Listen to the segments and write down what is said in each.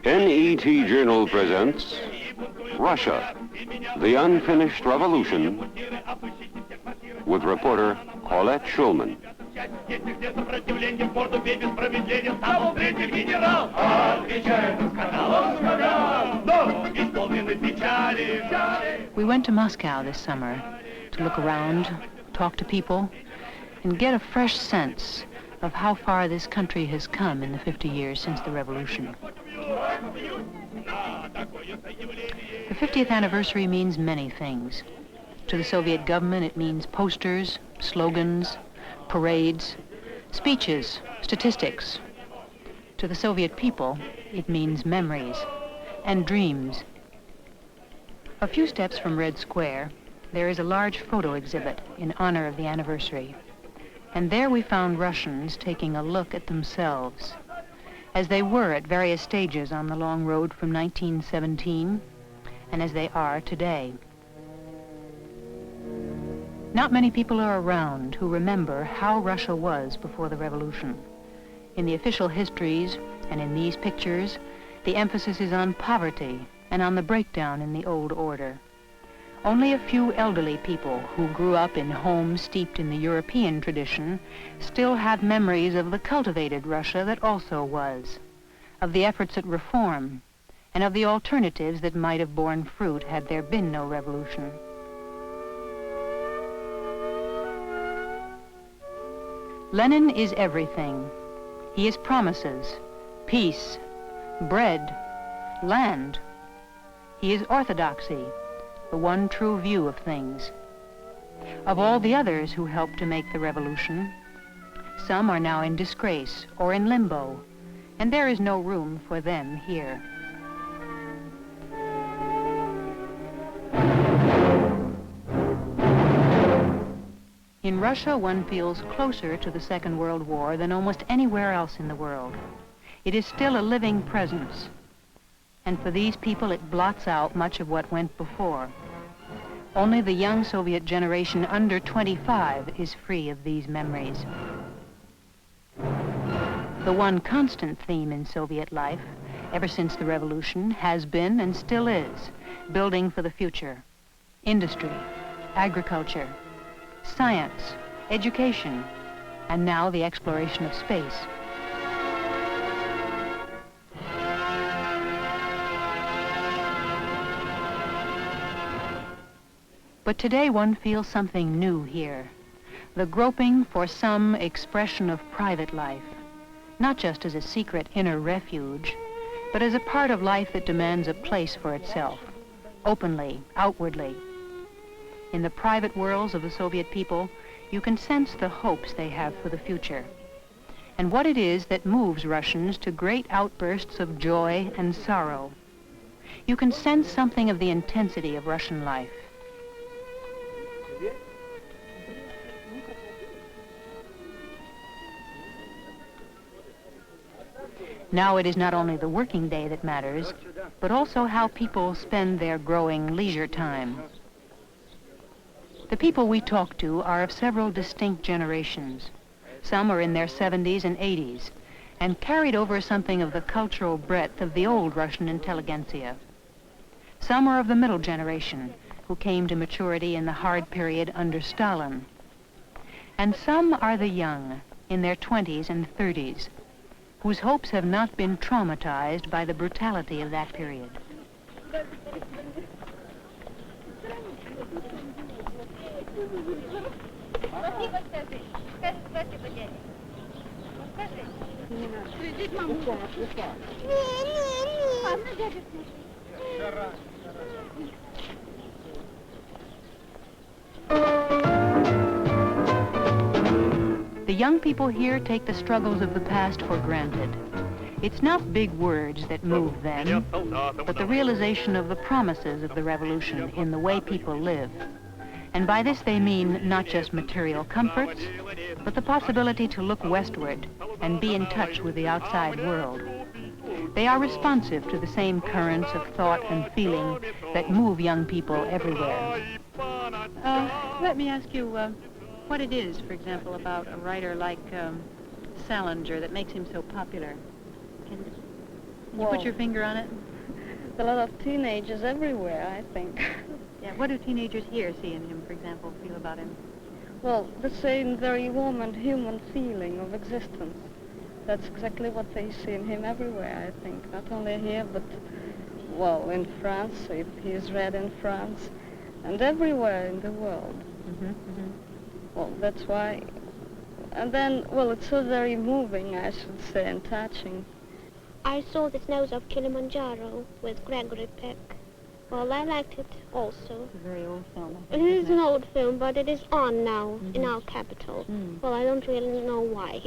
NET Journal presents Russia, the Unfinished Revolution, with reporter Paulette Schulman. We went to Moscow this summer to look around, talk to people, and get a fresh sense of how far this country has come in the 50 years since the revolution. The 50th anniversary means many things. To the Soviet government, it means posters, slogans, parades, speeches, statistics. To the Soviet people, it means memories and dreams. A few steps from Red Square, there is a large photo exhibit in honor of the anniversary. And there we found Russians taking a look at themselves, as they were at various stages on the long road from 1917, and as they are today. Not many people are around who remember how Russia was before the revolution. In the official histories and in these pictures, the emphasis is on poverty and on the breakdown in the old order. Only a few elderly people who grew up in homes steeped in the European tradition still have memories of the cultivated Russia that also was, of the efforts at reform, and of the alternatives that might have borne fruit had there been no revolution. Lenin is everything. He is promises, peace, bread, land. He is orthodoxy, the one true view of things. Of all the others who helped to make the revolution, some are now in disgrace or in limbo, and there is no room for them here. In Russia, one feels closer to the Second World War than almost anywhere else in the world. It is still a living presence, and for these people it blots out much of what went before. Only the young Soviet generation under 25 is free of these memories. The one constant theme in Soviet life, ever since the revolution, has been and still is building for the future. Industry, agriculture, science, education, and now the exploration of space. But today one feels something new here, the groping for some expression of private life, not just as a secret inner refuge, but as a part of life that demands a place for itself, openly, outwardly. In the private worlds of the Soviet people, you can sense the hopes they have for the future, and what it is that moves Russians to great outbursts of joy and sorrow. You can sense something of the intensity of Russian life. Now it is not only the working day that matters, but also how people spend their growing leisure time. The people we talk to are of several distinct generations. Some are in their 70s and 80s, and carried over something of the cultural breadth of the old Russian intelligentsia. Some are of the middle generation, who came to maturity in the hard period under Stalin. And some are the young, in their 20s and 30s, whose hopes have not been traumatized by the brutality of that period. The young people here take the struggles of the past for granted. It's not big words that move them, but the realization of the promises of the revolution in the way people live. And by this they mean not just material comforts, but the possibility to look westward and be in touch with the outside world. They are responsive to the same currents of thought and feeling that move young people everywhere. Let me ask you what it is, for example, about a writer like Salinger that makes him so popular. Can you put your finger on it? A lot of teenagers everywhere, I think. Yeah, what do teenagers here see in him, for example, feel about him? Well, the same very warm and human feeling of existence. That's exactly what they see in him everywhere, I think. Not only here, but, well, in France, if he is read in France, and everywhere in the world. Well, that's why. And then, well, it's so very moving, I should say, and touching. I saw The Snows of Kilimanjaro with Gregory Peck. Well, I liked it also. It's a very old film. It is an old film, but it is on now in our capital. Well, I don't really know why,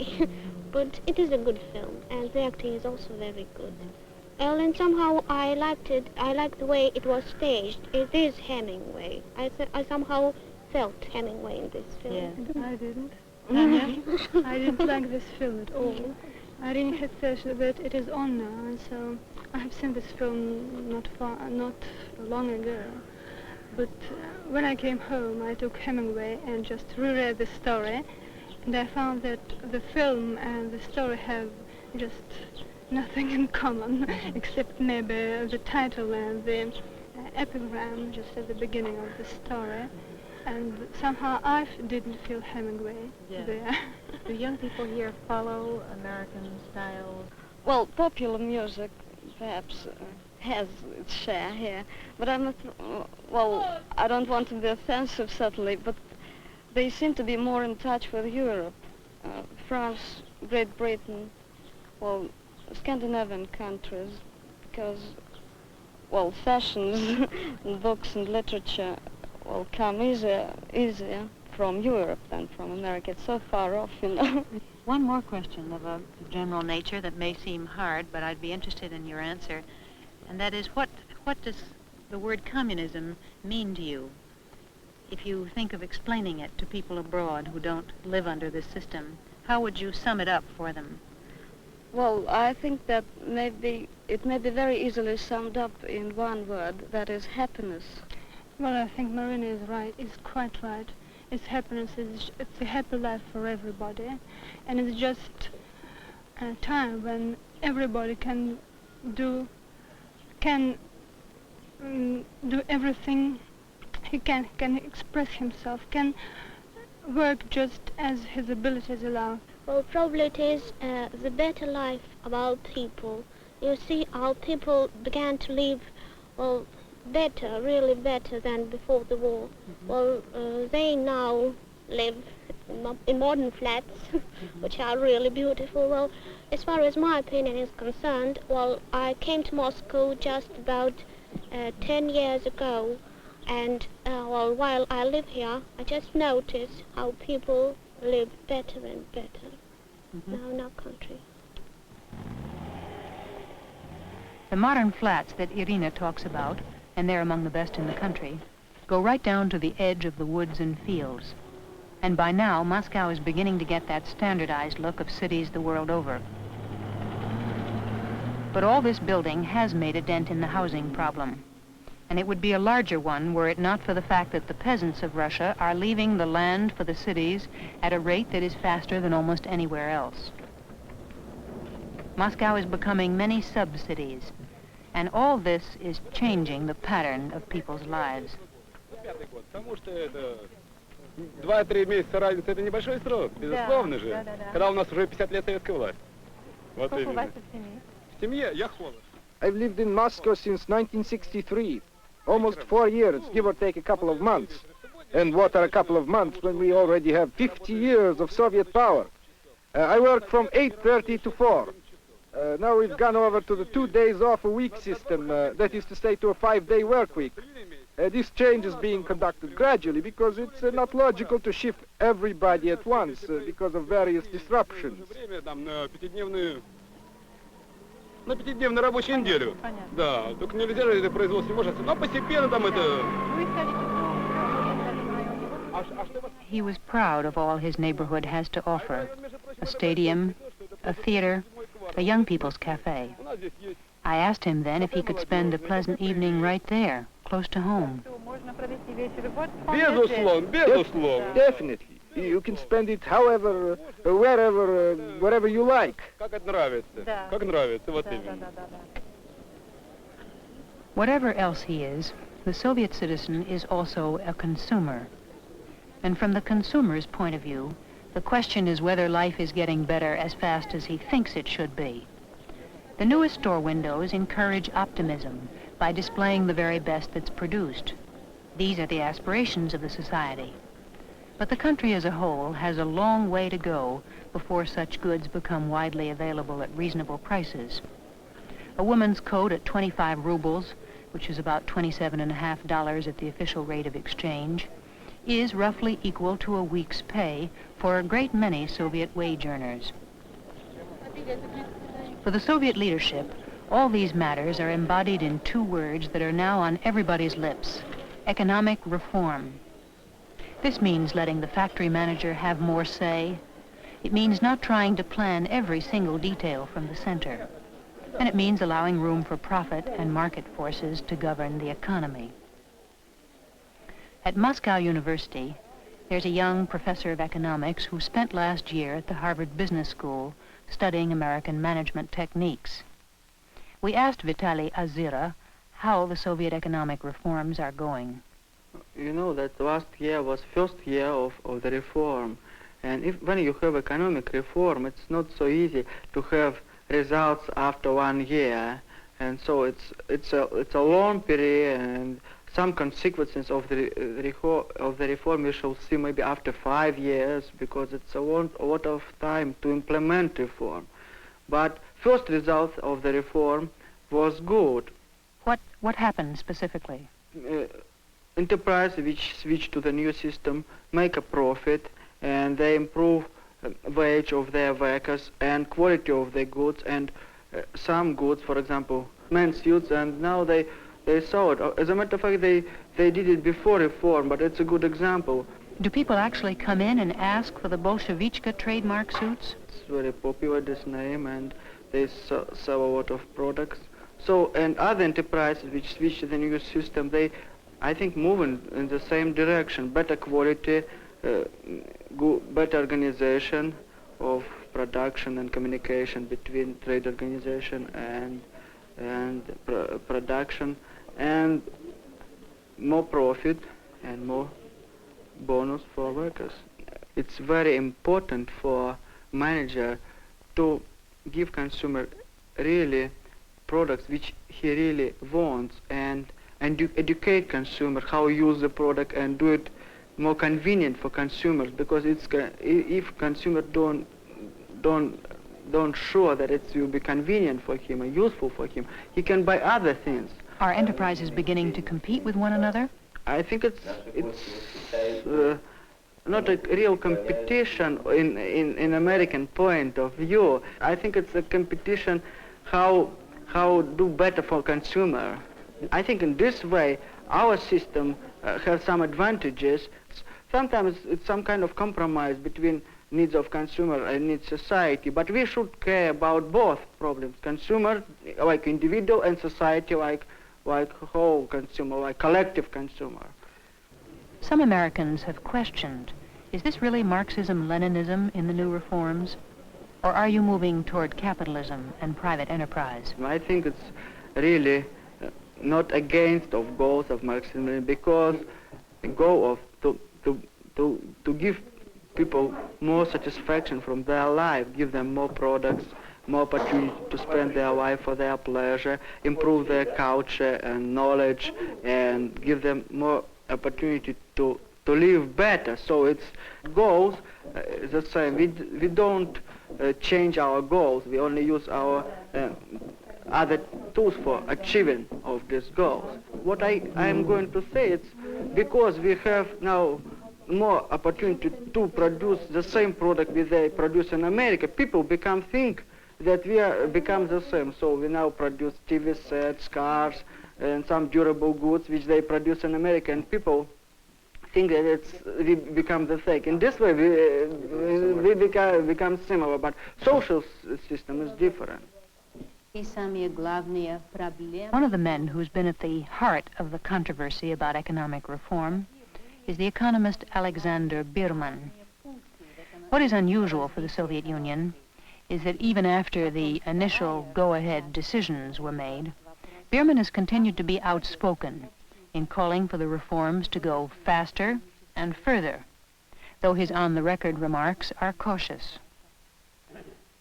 but it is a good film, and the acting is also very good. Well, and somehow I liked it. I liked the way it was staged. It is Hemingway. I somehow felt Hemingway in this film. Yeah. I didn't. Tanya? I didn't like this film at all. I really had thought that it is on now, and so I have seen this film not long ago. But when I came home, I took Hemingway and just reread the story, and I found that the film and the story have just nothing in common, except maybe the title and the epigram just at the beginning of the story. And somehow I didn't feel Hemingway there. Do young people here follow American styles? Well, popular music perhaps has its share here, but I must, well, I don't want to be offensive certainly, but they seem to be more in touch with Europe, France, Great Britain, well, Scandinavian countries, because, well, fashions, books and literature, well, come easier from Europe than from America. It's so far off, you know. One more question of a general nature that may seem hard, but I'd be interested in your answer, and that is, what does the word communism mean to you? If you think of explaining it to people abroad who don't live under this system, how would you sum it up for them? Well, I think that it may be very easily summed up in one word, that is happiness. Well, I think Marina is right, is quite right. It's happiness, it's a happy life for everybody. And it's just a time when everybody can do everything he can express himself, can work just as his abilities allow. Well, probably it is the better life of our people. You see, our people began to live, well, better, really better than before the war. Well, they now live in modern flats, which are really beautiful. Well, as far as my opinion is concerned, well, I came to Moscow just about 10 years ago, and well, while I live here, I just noticed how people live better and better now in our country. The modern flats that Irina talks about, and they're among the best in the country, go right down to the edge of the woods and fields. And by now, Moscow is beginning to get that standardized look of cities the world over. But all this building has made a dent in the housing problem. And it would be a larger one were it not for the fact that the peasants of Russia are leaving the land for the cities at a rate that is faster than almost anywhere else. Moscow is becoming many sub-cities, and all this is changing the pattern of people's lives. 2-3 месяца разницы — это небольшой срок, безусловно же. Когда у нас уже 50 лет советской власти. Вот именно. В семье я холост. I've lived in Moscow since 1963, almost 4 years, give or take a couple of months. And what are a couple of months when we already have 50 years of Soviet power? I work from 8:30 to 4. Now we've gone over to the 2 days off a week system, that is to say to a 5-day work week. This change is being conducted gradually because it's not logical to shift everybody at once because of various disruptions. На 5-дневную рабочую неделю. Да, только нельзя же это производство может, но постепенно там это. He was proud of all his neighborhood has to offer: a stadium, a theater, a young people's cafe. I asked him then if he could spend a pleasant evening right there, close to home. Definitely. You can spend it however, wherever you like. Whatever else he is, the Soviet citizen is also a consumer. And from the consumer's point of view, the question is whether life is getting better as fast as he thinks it should be. The newest store windows encourage optimism by displaying the very best that's produced. These are the aspirations of the society. But the country as a whole has a long way to go before such goods become widely available at reasonable prices. A woman's coat at 25 rubles, which is about $27.50 at the official rate of exchange, is roughly equal to a week's pay for a great many Soviet wage earners. For the Soviet leadership, all these matters are embodied in two words that are now on everybody's lips: economic reform. This means letting the factory manager have more say. It means not trying to plan every single detail from the center. And it means allowing room for profit and market forces to govern the economy. At Moscow University, there's a young professor of economics who spent last year at the Harvard Business School studying American management techniques. We asked Vitaly Azira how the Soviet economic reforms are going. You know that last year was first year of the reform, and when you have economic reform, it's not so easy to have results after 1 year, and so it's a long period, and some consequences of the reform we shall see maybe after 5 years, because it's a lot of time to implement reform. But first result of the reform was good. What happened specifically? Enterprise which switch to the new system make a profit, and they improve wage of their workers and quality of their goods, and some goods, for example, men's suits, and now they saw it. As a matter of fact, they did it before reform, but it's a good example. Do people actually come in and ask for the Bolshevichka trademark suits? It's very popular, this name, and they sell a lot of products. So, and other enterprises which switch to the new system, they, I think, move in the same direction: better quality, better organization of production and communication between trade organization and production, and more profit and more bonus for workers. It's very important for manager to give consumer really products which he really wants, and educate consumer how to use the product and do it more convenient for consumers, because if consumer don't sure that it will be convenient for him and useful for him, he can buy other things. Are enterprises beginning to compete with one another? I think it's not a real competition in American point of view. I think it's a competition how do better for consumer. I think in this way our system has some advantages. Sometimes it's some kind of compromise between needs of consumer and needs society, but we should care about both problems: consumer like individual, and society like whole consumer, like collective consumer. Some Americans have questioned, is this really Marxism-Leninism in the new reforms? Or are you moving toward capitalism and private enterprise? I think it's really not against of goals of Marxism, because the goal of to give people more satisfaction from their life, give them more products, more opportunity to spend their life for their pleasure, improve their culture and knowledge, and give them more opportunity to live better. So its goals the same. We don't change our goals. We only use our other tools for achieving of these goals. What I am going to say, it's because we have now more opportunity to produce the same product which they produce in America, people think that we become the same. So we now produce TV sets, cars, and some durable goods which they produce in America, and people think that we become the fake. In this way, we become similar, but social system is different. One of the men who's been at the heart of the controversy about economic reform is the economist Alexander Bierman. What is unusual for the Soviet Union is that even after the initial go-ahead decisions were made, Bierman has continued to be outspoken in calling for the reforms to go faster and further, though his on-the-record remarks are cautious.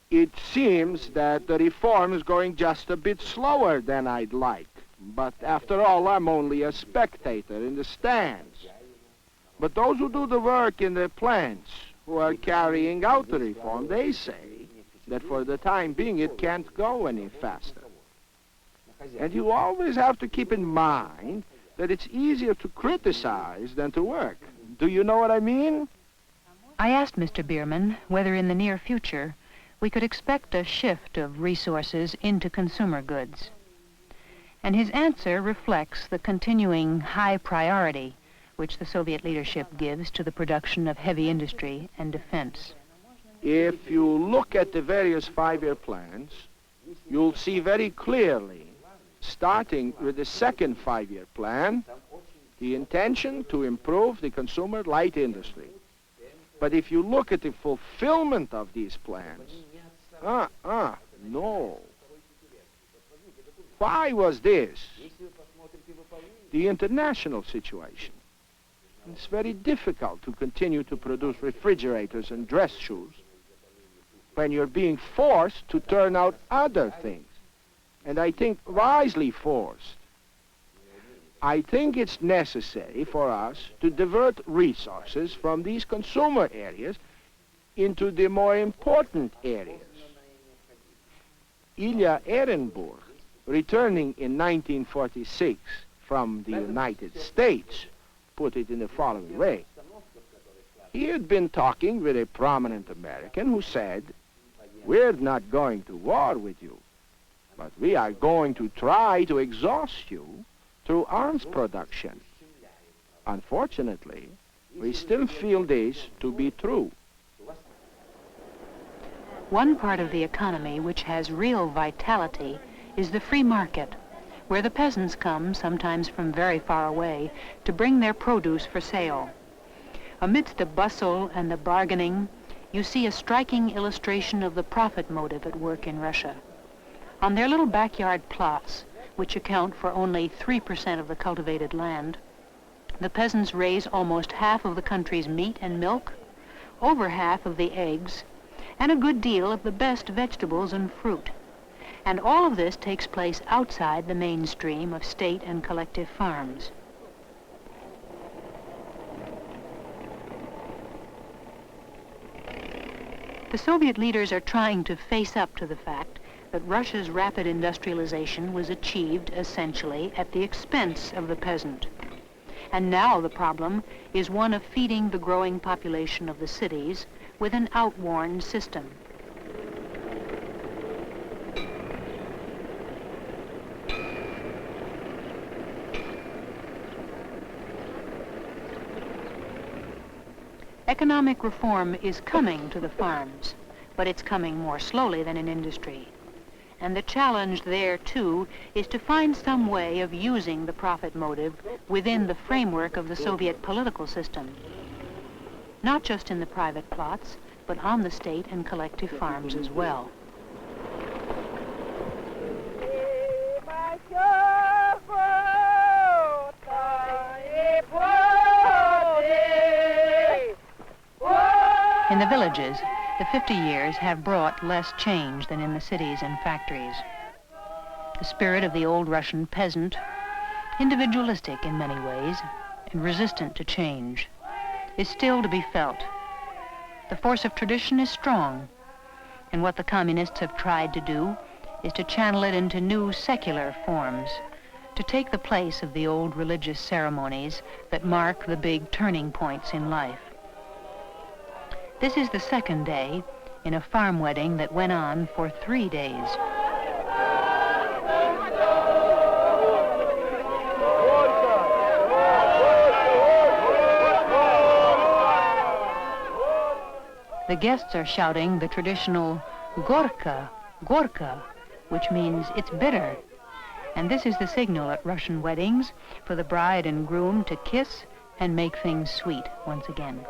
It seems that the reform is going just a bit slower than I'd like. But after all, I'm only a spectator in the stands. But those who do the work in the plants, who are carrying out the reform, they say that for the time being it can't go any faster. And you always have to keep in mind that it's easier to criticize than to work. Do you know what I mean? I asked Mr. Bierman whether in the near future we could expect a shift of resources into consumer goods. And his answer reflects the continuing high priority which the Soviet leadership gives to the production of heavy industry and defense. If you look at the various five-year plans, you'll see very clearly, starting with the second five-year plan, the intention to improve the consumer light industry. But if you look at the fulfillment of these plans, no. Why was this? The international situation. It's very difficult to continue to produce refrigerators and dress shoes when you're being forced to turn out other things. And I think wisely forced. I think it's necessary for us to divert resources from these consumer areas into the more important areas. Ilya Ehrenburg, returning in 1946 from the United States, put it in the following way. He had been talking with a prominent American who said, "We're not going to war with you, but we are going to try to exhaust you through arms production." Unfortunately, we still feel this to be true. One part of the economy which has real vitality is the free market, where the peasants come, sometimes from very far away, to bring their produce for sale. Amidst the bustle and the bargaining, you see a striking illustration of the profit motive at work in Russia. On their little backyard plots, which account for only 3% of the cultivated land, the peasants raise almost half of the country's meat and milk, over half of the eggs, and a good deal of the best vegetables and fruit. And all of this takes place outside the mainstream of state and collective farms. The Soviet leaders are trying to face up to the fact that Russia's rapid industrialization was achieved essentially at the expense of the peasant. And now the problem is one of feeding the growing population of the cities with an outworn system. Economic reform is coming to the farms, but it's coming more slowly than in industry. And the challenge there, too, is to find some way of using the profit motive within the framework of the Soviet political system. Not just in the private plots, but on the state and collective farms as well. In the villages, the 50 years have brought less change than in the cities and factories. The spirit of the old Russian peasant, individualistic in many ways and resistant to change, is still to be felt. The force of tradition is strong, and what the communists have tried to do is to channel it into new secular forms, to take the place of the old religious ceremonies that mark the big turning points in life. This is the second day in a farm wedding that went on for 3 days. The guests are shouting the traditional Gorka, Gorka, which means it's bitter. And this is the signal at Russian weddings for the bride and groom to kiss and make things sweet once again.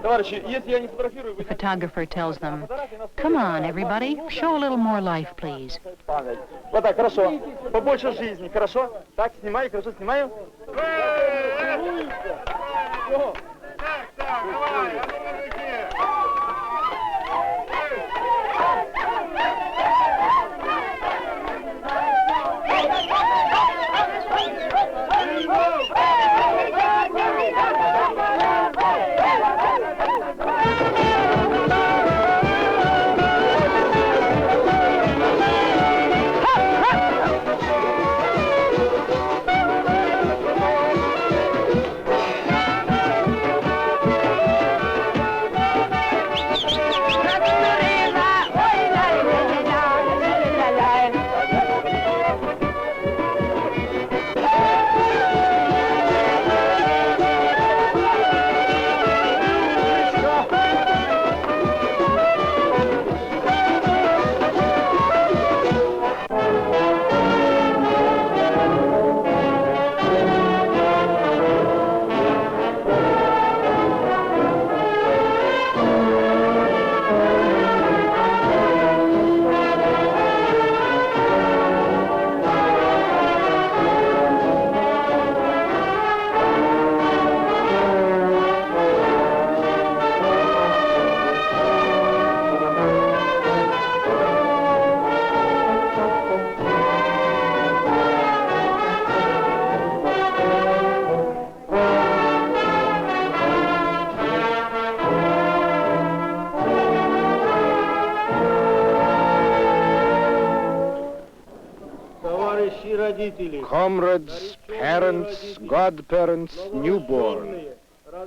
The photographer tells them, "Come on, everybody, show a little more life, please." Вот так, хорошо. Побольше жизни, хорошо? Так, снимаю, хорошо, снимаю. Comrades, parents, godparents, newborn,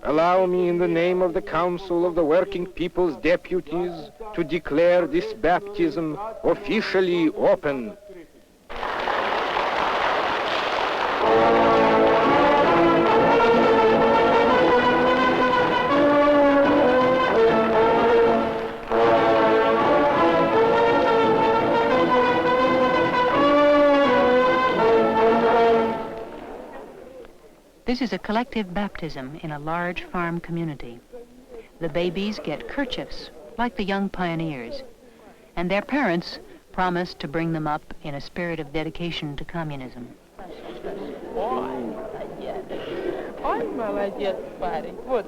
allow me in the name of the Council of the Working People's Deputies to declare this baptism officially open. This is a collective baptism in a large farm community. The babies get kerchiefs, like the young pioneers, and their parents promise to bring them up in a spirit of dedication to communism. Ой, молодец, парень. Вот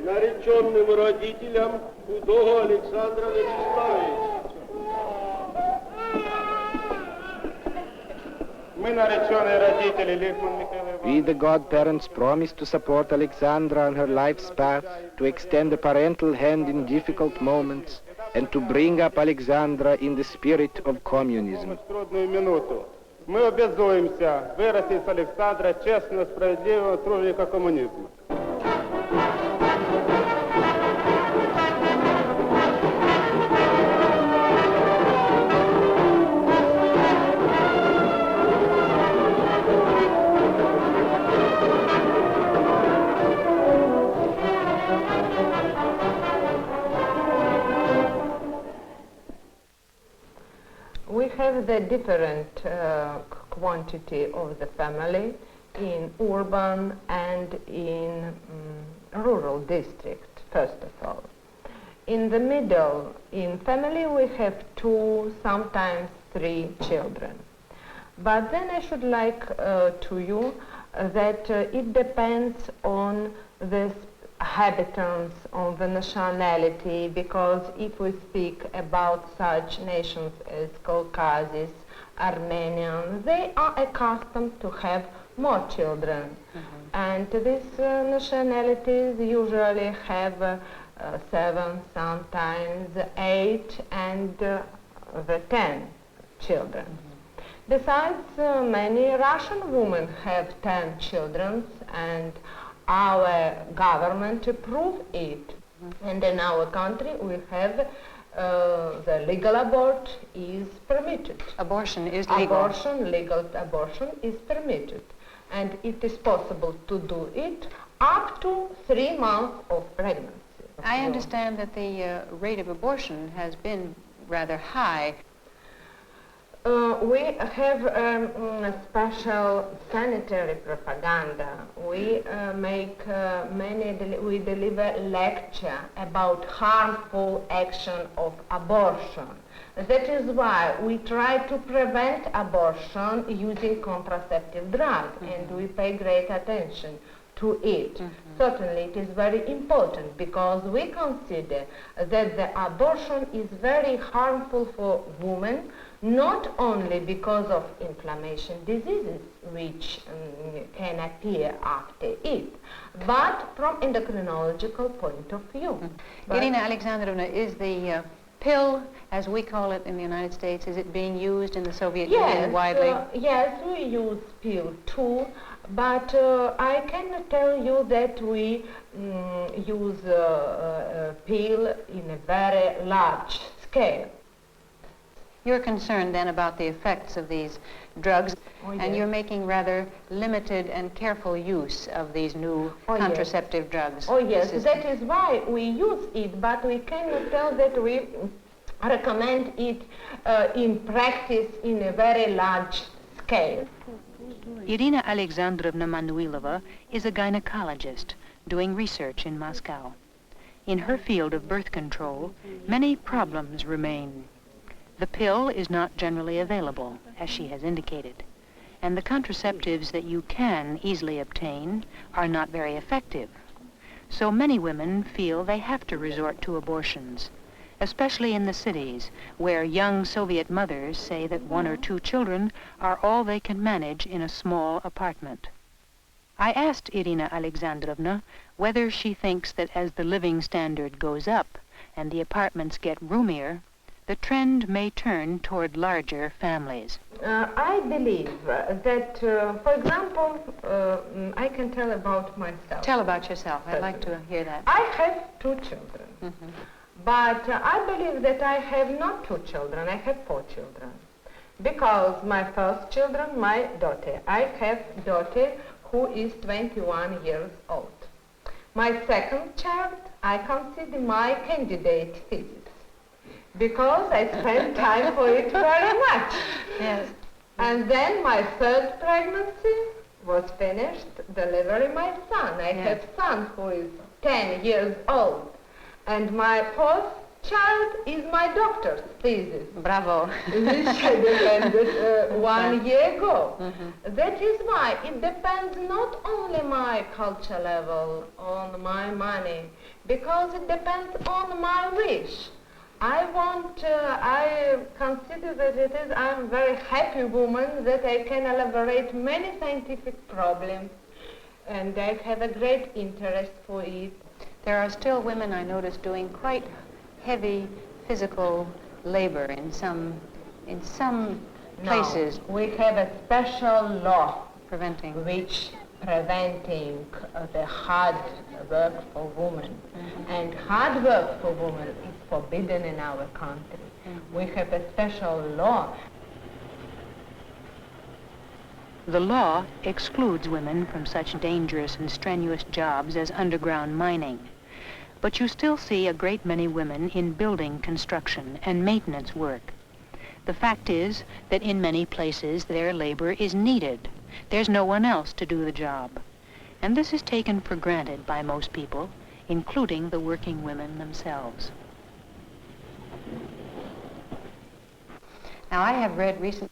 нареченным родителям худого Александра Вячеславовича. Мы нареченные родители Лихман Михаил. We, the godparents, promise to support Alexandra on her life's path, to extend a parental hand in difficult moments, and to bring up Alexandra in the spirit of communism. В трудную минуту мы обязуемся вырастить с Александра честного, справедливого труженика коммунизма. We have the different quantity of the family in urban and in rural district, first of all. In the middle, in family, we have 2, sometimes 3 children. But then I should like to you that it depends on the habitants, on the nationality, because if we speak about such nations as Caucasus, Armenians, they are accustomed to have more children. And these nationalities usually have 7, sometimes 8, and the 10 children. Besides, many Russian women have 10 children, and our government approve it. And in our country we have the legal abort is permitted. Abortion is legal. Legal abortion is permitted. And it is possible to do it up to 3 months of pregnancy. I understand that the rate of abortion has been rather high. We have a special sanitary propaganda. We we deliver lecture about harmful action of abortion. That is why we try to prevent abortion using contraceptive drugs, and we pay great attention to it. Certainly it is very important because we consider that the abortion is very harmful for women, not only because of inflammation diseases which can appear after it, but from endocrinological point of view. Irina Alexandrovna, is the pill, as we call it in the United States, is it being used in the Soviet Union widely? Yes, we use pill too, but I cannot tell you that we use pill in a very large scale. You're concerned then about the effects of these drugs, and you're making rather limited and careful use of these new contraceptive drugs. Oh yes, that is why we use it, but we cannot tell that we recommend it in practice in a very large scale. Irina Alexandrovna Manuilova is a gynecologist doing research in Moscow. In her field of birth control, many problems remain. The pill is not generally available, as she has indicated, and the contraceptives that you can easily obtain are not very effective. So many women feel they have to resort to abortions, especially in the cities, where young Soviet mothers say that 1 or 2 children are all they can manage in a small apartment. I asked Irina Alexandrovna whether she thinks that as the living standard goes up and the apartments get roomier, the trend may turn toward larger families. I believe that, for example, I can tell about myself. Tell about yourself. I'd like to hear that. I have 2 children. But I believe that I have not 2 children, I have 4 children. Because my first children, my daughter. I have a daughter who is 21 years old. My second child, I consider my candidate thesis, because I spent time for it very much. Yes. And then my third pregnancy was finished, delivering my son. I have a son who is 10 years old. And my fourth child is my doctor's thesis. Bravo. Which I defended 1 year ago. That is why it depends not only my culture level, on my money, because it depends on my wish. I consider that I'm a very happy woman, that I can elaborate many scientific problems, and I have a great interest for it. There are still women, I notice, doing quite heavy physical labor in some places. We have a special law preventing the hard work for women. And hard work for women is forbidden in our country. We have a special law. The law excludes women from such dangerous and strenuous jobs as underground mining. But you still see a great many women in building construction and maintenance work. The fact is that in many places their labor is needed. There's no one else to do the job. And this is taken for granted by most people, including the working women themselves. Now, I have read recently